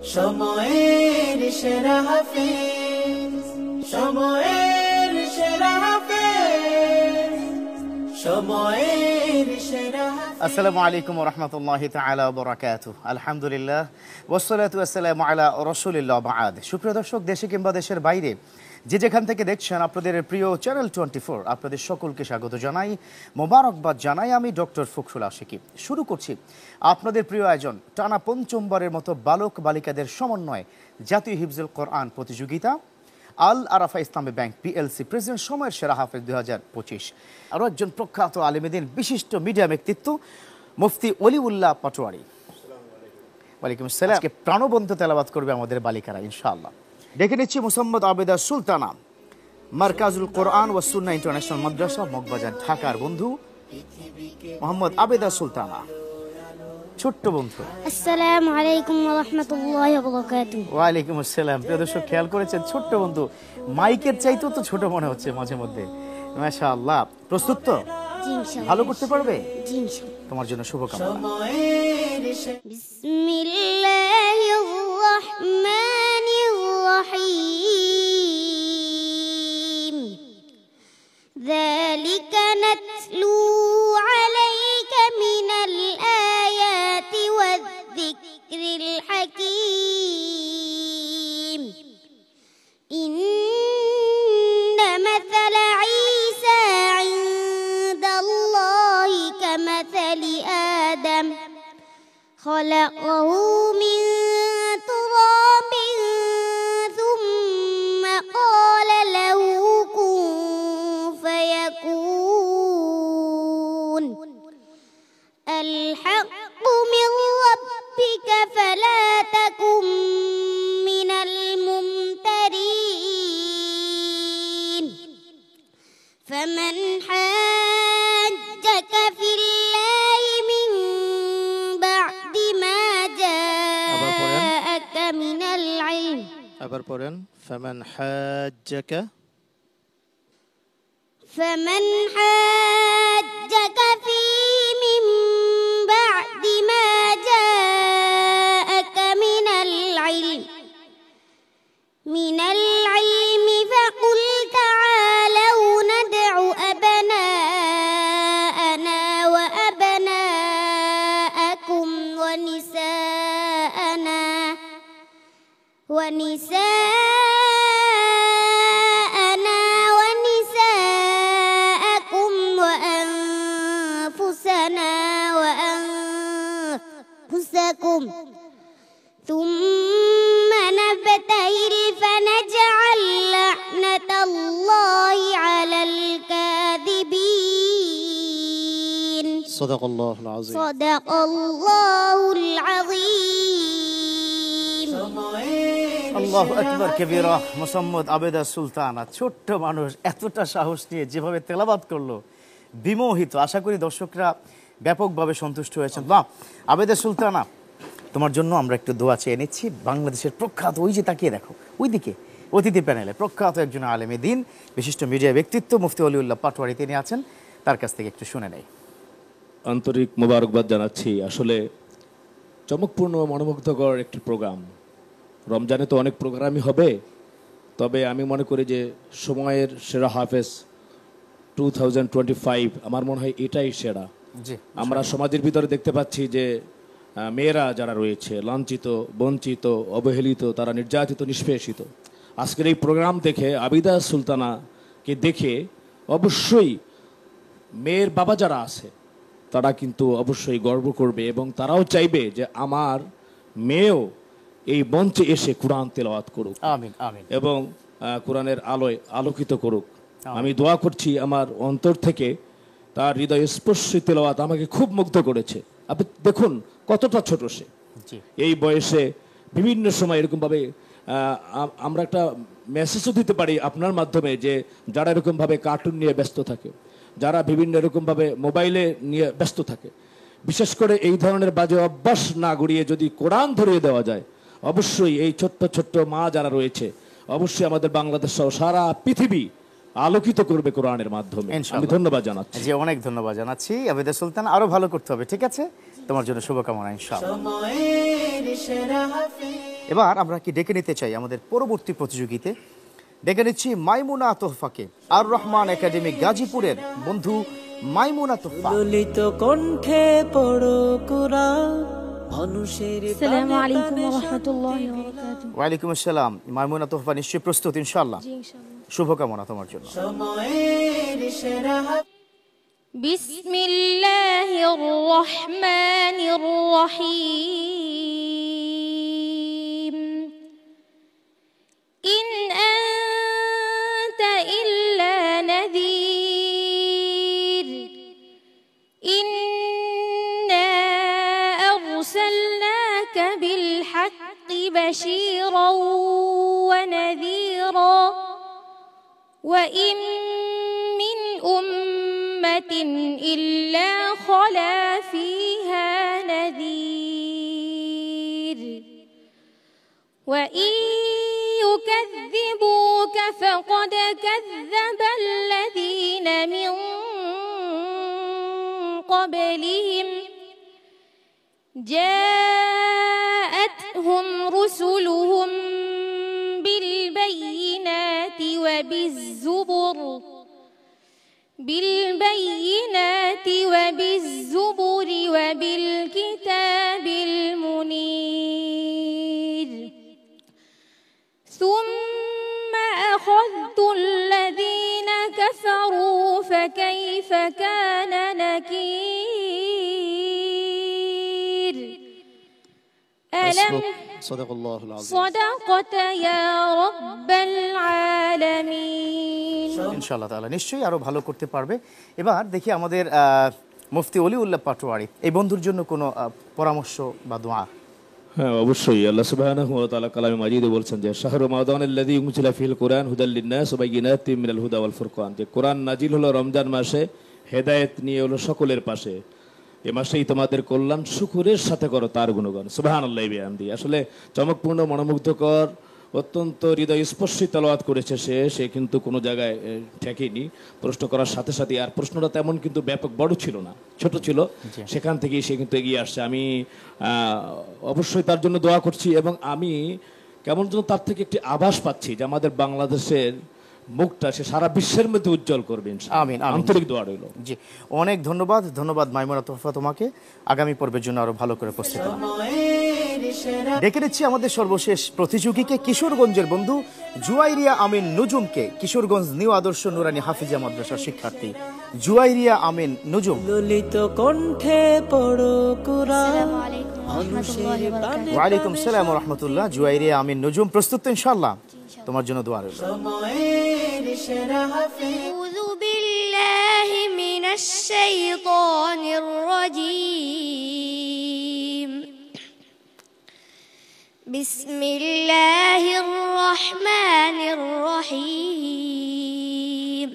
সময়ের সেরা হাফেজ, সময়ের সেরা হাফেজ, সময়ের সেরা হাফেজ। আসসালামু আলাইকুম ওয়া রাহমাতুল্লাহি তাআলা ওয়া বারাকাতুহু। আলহামদুলিল্লাহ ওয়াসসালাতু ওয়াসসালামু আলা রাসূলিল্লাহ বা'দ। সুপ্রিয় দর্শক, দেশে কিংবা দেশের বাইরে যে যেখান থেকে দেখছেন, আপনাদের প্রিয় চ্যানেল 24 আপনাদের সকলকে স্বাগত জানাই, মোবারকবাদ জানাই। আমি ডক্টর ফখরুল আশিকি। শুরু করছি আপনাদের প্রিয় আয়োজন, টানা পঞ্চমবারের মতো বালক বালিকাদের সমন্বয়ে জাতীয় হিফজুল কোরআন প্রতিযোগিতা, আল আরাফা ইসলামী ব্যাংক পিএলসি প্রেসিডেন্ট সময়ের সেরা হাফেজ 2025। আরও একজন প্রখ্যাত আলেমেদিন, বিশিষ্ট মিডিয়া ব্যক্তিত্ব মুফতি অলিউল্লাহ পাটোয়ারি। ওয়ালাইকুম আসসালাম। আজকে প্রাণবন্ত তেলাওয়াত করবে আমাদের বালিকারা ইনশাআল্লাহ। ডেকে নিচ্ছি মোসাম্মদ আবেদা সুলতানা, মারকাজুল কোরআন ওয়া সুন্নাহ ইন্টারন্যাশনাল মাদ্রাসা, মগবাজার, ঢাকার বন্ধু মোহাম্মদ আবেদা সুলতানা, ছোট্ট বন্ধু। আসসালামু আলাইকুম ওয়া রাহমাতুল্লাহি ওয়া বারাকাতুহু। ওয়ালাইকুম আসসালাম। প্রিয় দর্শক, খেয়াল করেছেন ছোট্ট বন্ধু মাইকের চাইতেও তো ছোট মনে হচ্ছে মাঝে মধ্যে। মাশাআল্লাহ। প্রস্তুত তো? জি ইনশাআল্লাহ। ভালো করতে পারবে? জি ইনশাআল্লাহ। তোমার জন্য শুভকামনা। বিসমিল্লাহির রাহমানির রাহিম। যালিকা নাতলু আলাইকা মিনাল আয়াতি ওয়ায-যিকরিল হাকীম। ইন্না মাসালা ঈসা ইনদাল্লাহি কামাসালি আদম خلقه من تراب ثم قال له كن فيكون الحق من ربك فلا تكن من الممترين فمن حاجك في الله من بعد ما جاءك من العلم আবার পড়েন ফামান হাজ্জাকা فيه من بعد ما جاءك من العلم فقل تعالوا ندع أبناءنا وأبناءكم ونساءنا ونساءكم وأنفسنا وأنفسكم ثم نبتهل فنجعل لعنة الله على الكاذبين সাদাকাল্লাহুল আযীম। صدق الله العظيم। আল্লাহু আকবার কবীরা। মোসাম্মদ আবেদা সুলতানা, ছোট্ট মানুষ, এতটা সাহস নিয়ে যেভাবে তেলাওয়াত করলো, বিমোহিত। আশা করি দর্শকরা ব্যাপকভাবে সন্তুষ্ট হয়েছেন। বাহ, আবেদা সুলতানা, তোমার জন্য আমরা একটু দোয়া চেয়ে নিচ্ছি। বাংলাদেশের প্রখ্যাত, ওই যে তাকিয়ে দেখো ওইদিকে, অতিথি প্যানেলে প্রখ্যাত একজন আলেমে দিন, বিশিষ্ট মিডিয়া ব্যক্তিত্ব মুফতি অলিউল্লাহ পাটোয়ারি, তিনি আছেন, তার কাছ থেকে একটু শুনে নেই। আন্তরিক মোবারকবাদ জানাচ্ছি। আসলে চমকপূর্ণ মনোমুগ্ধকর একটি প্রোগ্রাম। রমজানে তো অনেক প্রোগ্রামই হবে, তবে আমি মনে করি যে সময়ের সেরা হাফেজ 2025 আমার মনে হয় এটাই সেরা। জি, আমরা সমাজের ভিতরে দেখতে পাচ্ছি যে মেয়েরা যারা রয়েছে লাঞ্ছিত, বঞ্চিত, অবহেলিত, তারা নির্যাতিত, নিষ্পেষিত। আজকের এই প্রোগ্রাম দেখে, আবিদা সুলতানাকে দেখে অবশ্যই মেয়ের বাবা যারা আছে তারা কিন্তু অবশ্যই গর্ব করবে এবং তারাও চাইবে যে আমার মেয়েও এই মঞ্চে এসে কোরআন তেলাওয়াত করুক। আমিন আমিন। এবং কোরআনের আলোয় আলোকিত করুক। আমি দোয়া করছি আমার অন্তর থেকে, তার হৃদয় স্পর্শী তেলাওয়াত আমাকে খুব মুগ্ধ করেছে। আপনি দেখুন কতটা ছোট সে। এই বয়সে বিভিন্ন সময় এরকমভাবে আমরা একটা মেসেজও দিতে পারি আপনার মাধ্যমে, যে যারা এরকমভাবে কার্টুন নিয়ে ব্যস্ত থাকে, যারা বিভিন্ন এরকমভাবে মোবাইলে নিয়ে ব্যস্ত থাকে, বিশেষ করে এই ধরনের বাজে অভ্যাস না গড়িয়ে যদি কোরআন ধরিয়ে দেওয়া যায়, অবশ্যই এই ছোট্ট ছোট্ট মা যারা রয়েছে, অবশ্যই আমাদের বাংলাদেশ সহ সারা পৃথিবী আলোকিত করবে কোরআনের মাধ্যমে। আমি ধন্যবাদ জানাচ্ছি। জি, অনেক ধন্যবাদ জানাচ্ছি। আবেদা সুলতান, আরো ভালো করতে হবে, ঠিক আছে? তোমার জন্য শুভকামনা ইনশাআল্লাহ। এবার আমরা কি ডেকে নিতে চাই আমাদের পরবর্তী প্রতিযোগিতে, ডেকে নিচ্ছি মাইমুনা তোহফাকে, আর রহমান একাডেমি গাজীপুরের বন্ধু মাইমুনা তোহফা। ললিত কণ্ঠে পড়ো কুরআন, মানুষের আসসালামু আলাইকুম ওয়া রাহমাতুল্লাহি ওয়া বারাকাতুহু। ওয়ালাইকুম আসসালাম। মাইমুনা তোহফা নিশ্চয়ই প্রস্তুত ইনশাআল্লাহ? জি ইনশাআল্লাহ। শুভকামনা তোমার জন্য। সময়ের সেরা বিসমিল্লাহির রহমানির রহিম। ইন আনতা ইল্লা নাযীর, ইন্না আরসালনাকা বিল হাক্কি বাশীরাও ওয়া নাযীরা ওয়া ইন মিন উম্মাতিন ইল্লা খালা ফীহা নাযীর ওয়া ইন ইউকাযযিবুকা ফাকাদ কাযযাবাল্লাযীনা মিন ক্বাবলিহিম جاءتهم رسلهم بالبينات وبالزبر وبالكتاب المنير ثم أخذت الذين كفروا فكيف كان نكير ألم সাদাকাল্লাহুল আযীম। صدقت يا رب العالمين। ইনশাআল্লাহ তাআলা নিশ্চয়ই আরো ভালো করতে পারবে। এবার দেখি আমাদের মুফতি অলিউল্লাহ পাটোয়ারি এই বন্ধুর জন্য কোনো পরামর্শ বা দোয়া। হ্যাঁ, অবশ্যই। আল্লাহ সুবহানাহু ওয়া তাআলা কালামে মাজিদে বলছেন যে শাহরু রমাদানাল্লাযী উনজিলা ফিল কুরআন হুদাল লিন-নাস ওয়া বায়িনাতিম মিনাল হুদা ওয়াল ফুরকান, যে কোরআন নাজিল হলো রমজান মাসে, হেদায়েত নিয়ে হলো সকলের পাশে। এ মাসেই তোমাদের কল্যাণ, শুকরের সাথে করো তার গুণগান। সুবহানাল্লাহি ওয়া বিহামদিহি। আসলে চমকপূর্ণ, মনোমুগ্ধকর, অত্যন্ত হৃদয়স্পর্শী তেলাওয়াত করেছে সে কিন্তু কোনো জায়গায় ঠেকেনি। প্রশ্ন করার সাথে সাথে, আর প্রশ্নটা তেমন কিন্তু ব্যাপক বড় ছিল না, ছোট ছিল, সেখান থেকেই সে কিন্তু এগিয়ে আসছে। আমি অবশ্যই তার জন্য দোয়া করছি, এবং আমি কেমন যেন তার থেকে একটি আভাস পাচ্ছি যে আমাদের বাংলাদেশের মুখটা সে সারা বিশ্বের মধ্যে উজ্জ্বল করবে ইনশাআল্লাহ। আমিন, আমিন। আন্তরিক দোয়া রইল। জি, অনেক ধন্যবাদ মাইমুনা তোহফা তোমাকে। আগামী পর্বের জন্য আরো ভালো করে প্রস্তুত হও। সময়ের সেরা ডেকে নিচ্ছি আমাদের সর্বশেষ প্রতিযোগীকে, কিশোরগঞ্জের বন্ধু জুয়াইরিয়া আমিন নুজুমকে, কিশোরগঞ্জ নিউ আদর্শ নুরানী হাফিজা মাদ্রাসার শিক্ষার্থী জুয়াইরিয়া আমিন নুজুম। ললিত কণ্ঠে পড়ো কুরআন, আসসালামু আলাইকুম ওয়া রাহমাতুল্লাহি ওয়া বারাকাতুহু। ওয়ালাইকুম সালাম ওয়া রাহমাতুল্লাহ। জুয়াইরিয়া আমিন নুজুম প্রস্তুত তো ইনশাআল্লাহ? তোমার জন্য দোয়া রইল। সময়ের সেরা হাফিজ। أعوذ بالله من الشيطان الرجيم. بسم الله الرحمن الرحيم.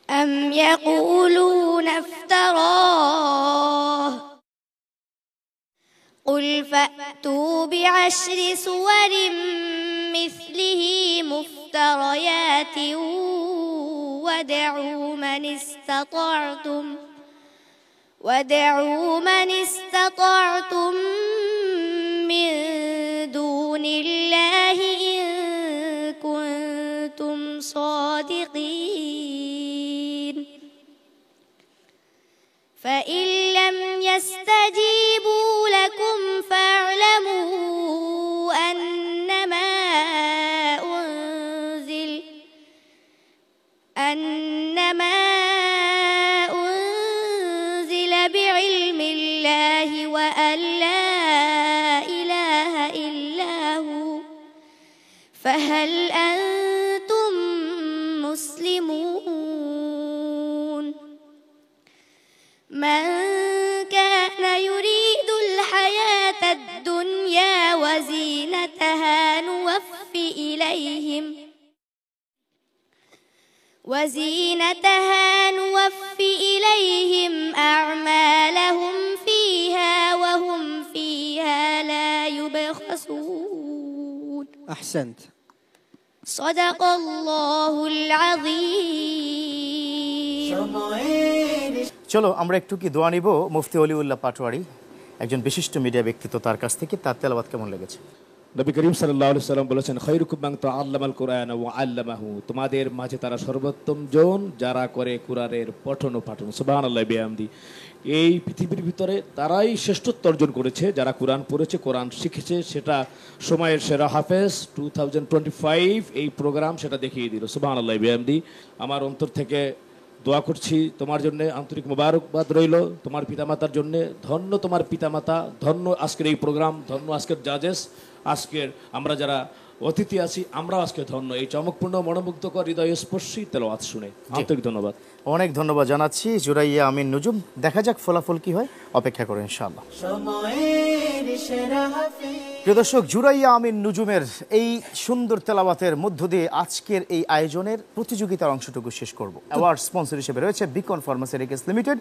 أم يقولون افتراه قل فأتوا بعشر سور مثله مفتريات وادعوا من استطعتم من دون الله إن كنتم صادقين فإن لم يستجيبوا لكم فاعلموا أنما أنزل بعلم الله وأن لا إله إلا هو فهل أنتم مسلمون من كان يريد الحياة الدنيا وزينتها نوفي إليهم أعمالهم فيها وهم فيها لا يبخسون. أحسنت. صدق الله العظيم. চলো আমরা একটু কি দোয়া নিব মুফতি অলিউল্লাহ পাটোয়ারি একজন বিশিষ্ট মিডিয়া ব্যক্তিত্ব, তার কাছ থেকে তার তেলাওয়াত কেমন লেগেছে? নবী করিম সাল্লাল্লাহু আলাইহি সাল্লাম বলেছেন, খায়রুকুম মান তাআল্লামাল কুরআন ওয়া আল্লামাহু, তোমাদের মাঝে তারা সর্বোত্তম জন যারা করে কুরআনের পঠন ও পাঠন। সুবহানাল্লাহি বিহামদি। এই পৃথিবীর ভিতরে তারাই শ্রেষ্ঠত্ব অর্জন করেছে যারা কোরআন পড়েছে, কোরআন শিখেছে। সেটা সময়ের সেরা হাফেজ 2025 এই প্রোগ্রাম সেটা দেখিয়ে দিল। সুবহানাল্লাহি বিহামদি। আমার অন্তর থেকে দোয়া করছি তোমার জন্য, আন্তরিক মোবারকবাদ রইল তোমার পিতামাতার জন্য। ধন্য তোমার পিতামাতা, ধন্য আজকের এই প্রোগ্রাম, ধন্য আজকের জাজেস, আজকের আমরা যারা অতিথি আছি, আমরাও আজকে ধন্য এই চমকপূর্ণ মনোমুগ্ধকর হৃদয়স্পর্শী তেলাওয়াত শুনে। আন্তরিক ধন্যবাদ। অনেক ধন্যবাদ জানাচ্ছি জুরাইয়া আমিন নুজুম। দেখা যাক ফলাফল কি হয়, অপেক্ষা করো ইনশাআল্লাহ। সময়ের সেরা হাফেজ। প্রিয় দর্শক, জুরাইয়া আমিন নুজুমের এই সুন্দর তেলাওয়াতের মধ্য দিয়ে আজকের এই আয়োজনের প্রতিযোগিতার অংশটুকু শেষ করব। অ্যাওয়ার্ড স্পন্সর হিসেবে রয়েছে Beacon pharmaceuticals limited,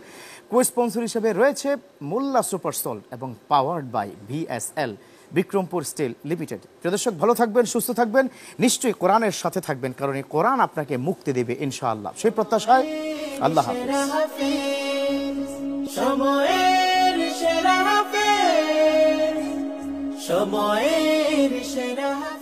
co sponsor হিসেবে রয়েছে মোল্লা সুপার সল্ট এবং powered by VSL Bikrampur steel limited. প্রিয় দর্শক, ভালো থাকবেন, সুস্থ থাকবেন, নিশ্চয়ই কোরআনের সাথে থাকবেন, কারণ এই কোরআন আপনাকে মুক্তি দেবে ইনশাআল্লাহ। সেই প্রত্যাশায় আল্লাহ হাফেজ। সময়ের সেরা হাফেজ, সময়ের সেরা হাফেজ।